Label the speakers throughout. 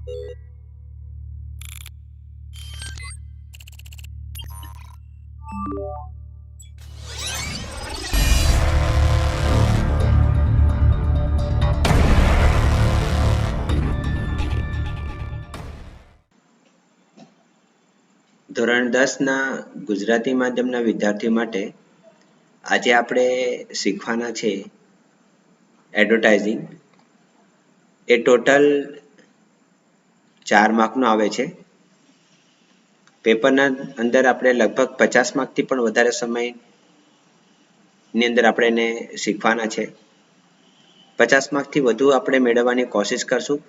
Speaker 1: ધોરણ 10ના ગુજરાતી માધ્યમના વિદ્યાર્થીઓ માટે આજે આપણે શીખવાના છે એડવર્ટાઇઝિંગ. એ ટોટલ 4 માર્કનો આવે છે. પેપરના અંદર આપણે લગભગ 50 માર્કથી પણ વધારે સમયની અંદર આપણે એને શીખવાના છે. 50 માર્કથી વધુ આપણે મેળવવાની કોશિશ કરશું.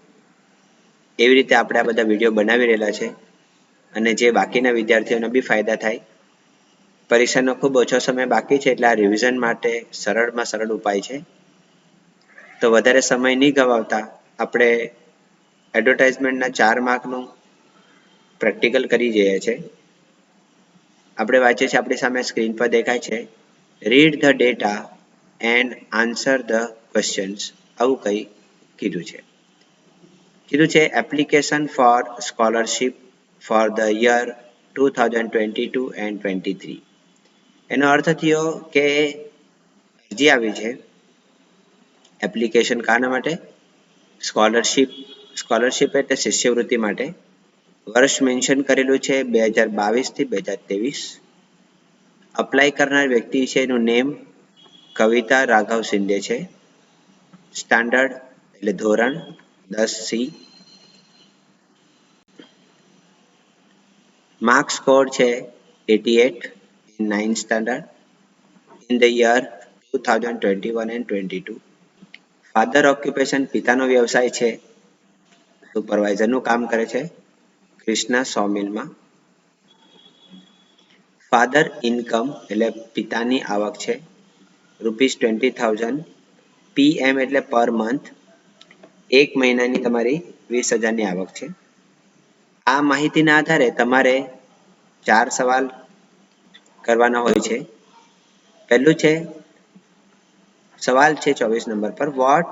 Speaker 1: એવી રીતે આપણે આ બધા વિડીયો બનાવી રહેલા છે અને જે બાકીના વિદ્યાર્થીઓને બી ફાયદા થાય. પરીક્ષાનો ખૂબ ઓછો સમય બાકી છે એટલે આ રિવિઝન માટે સરળમાં સરળ ઉપાય છે. તો વધારે સમય નહીં ગવાવતા આપણે એડવર્ટાઇઝમેન્ટના 4 માર્કનું પ્રેક્ટિકલ કરી જઈએ છીએ. આપણે વાંચીએ છીએ, આપણી સામે સ્ક્રીન પર દેખાય છે, read the data and answer the questions. આવું કંઈ કીધું છે application for scholarship for the year 2022 and 23. એનો અર્થ થયો કે અરજી આવી છે એપ્લિકેશન કાના માટે? સ્કોલરશિપ એટલે શિષ્યવૃત્તિ માટે. વર્ષ મેન્શન કરેલું છે 2022 થી 2023. અપ્લાય કરનાર વ્યક્તિ છે એનું નેમ કવિતા રાઘવ શિંદે છે. સ્ટાન્ડર્ડ એટલે ધોરણ 10C. માર્ક્સ સ્કોર છે 88 in 9th standard in the year 2021 and 22. Father occupation પિતાનો વ્યવસાય છે સુપરવાઇઝરનું કામ કરે છે ક્રિષ્ના સોમિલમાં. ફાધર ઇન્કમ એટલે પિતાની આવક છે ₹20,000. PM એટલે પર મંથ, એક મહિનાની તમારી 20,000ની આવક છે. આ માહિતીના આધારે તમારે 4 સવાલ કરવાના હોય છે. પહેલું છે સવાલ છે 24 નંબર પર, what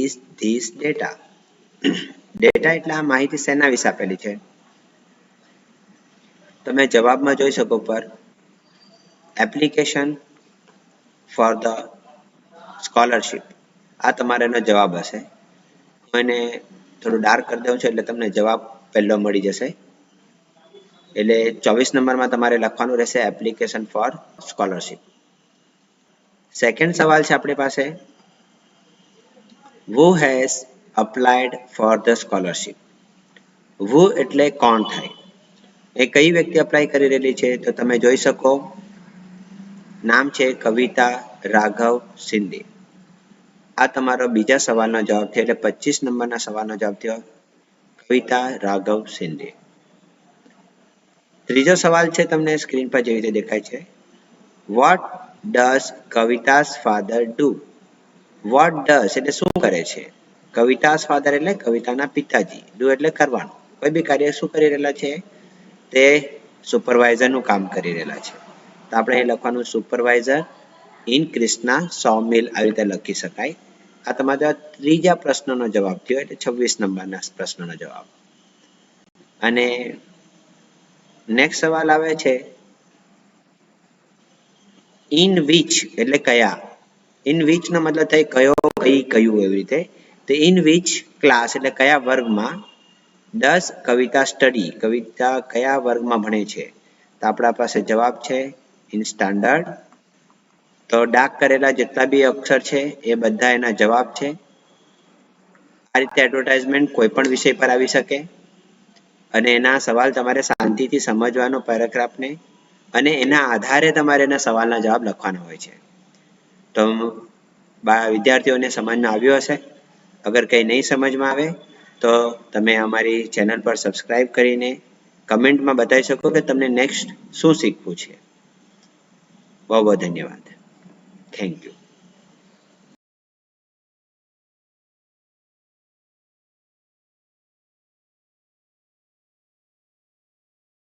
Speaker 1: is this data? Data એટલે આ માહિતી શેના વિશે આપેલી છે? તમે જવાબમાં જોઈ શકો પર એપ્લિકેશન ફોર ધ સ્કોલરશિપ. આ તમારો એનો જવાબ હશે. હું એને થોડું ડાર્ક કરી દઉં છું એટલે તમને જવાબ પહેલો મળી જશે. એટલે 24 નંબરમાં તમારે લખવાનું રહેશે એપ્લિકેશન ફોર સ્કોલરશિપ. સેકન્ડ સવાલ છે આપણી પાસે, who has applied for the scholarship? who એટલે કોણ થાય? એ કઈ વ્યક્તિ અપ્લાય કરી રહેલી છે? તો તમે જોઈ શકો નામ છે કવિતા રાઘવ શિંદે. આ તમારો બીજા સવાલનો જવાબ થયો એટલે 25 નંબરના સવાલનો જવાબ થયો કવિતા રાઘવ શિંદે. ત્રીજો સવાલ છે તમને સ્ક્રીન પર જેવી રીતે દેખાય છે, what does Kavita's father do? What does એટલે શું કરે છે? કવિતાસ ફાધર એટલે કવિતાના પિતાજી, ડુ એટલે કરવાનું. કોઈ બી કાર્ય શું કરી રહેલા છે? તે સુપરવાઇઝરનું કામ કરી રહેલા છે. તો આપણે અહીં લખવાનું સુપરવાઇઝર ઇન ક્રિષ્ના સોમિલ, આવી રીતે લખી શકાય. આ તમારા ત્રીજા પ્રશ્નનો જવાબ થયો એટલે 26 નંબરના પ્રશ્નનો જવાબ. અને નેક્સ્ટ સવાલ આવે છે ઇન વિચ એટલે કયા. ઇન વિચ નો મતલબ થાય કયો, કઈ, કયું, એવી રીતે. તો ઇન વિચ ક્લાસ એટલે કયા વર્ગમાં ડઝ કવિતા સ્ટડી, કવિતા કયા વર્ગમાં ભણે છે? તો આપણા પાસે જવાબ છે ઇન સ્ટાન્ડર્ડ. તો ડાર્ક કરેલા જેટલા બી અક્ષર છે એ બધા એના જવાબ છે. આ રીતે એડવર્ટાઇઝમેન્ટ કોઈ પણ વિષય પર આવી શકે અને એના સવાલ તમારે શાંતિથી સમજવાનો પેરેગ્રાફને, અને એના આધારે તમારે એના સવાલના જવાબ લખવાના હોય છે. તો વિદ્યાર્થીઓને સમજમાં આવ્યું હશે. અગર કંઈ નહીં સમજમાં આવે તો તમે અમારી ચેનલ પર સબસ્ક્રાઈબ કરીને કમેન્ટમાં બતાવી શકો કે તમને નેક્સ્ટ શું શીખવું છે. બહુ બહુ ધન્યવાદ. Thank you.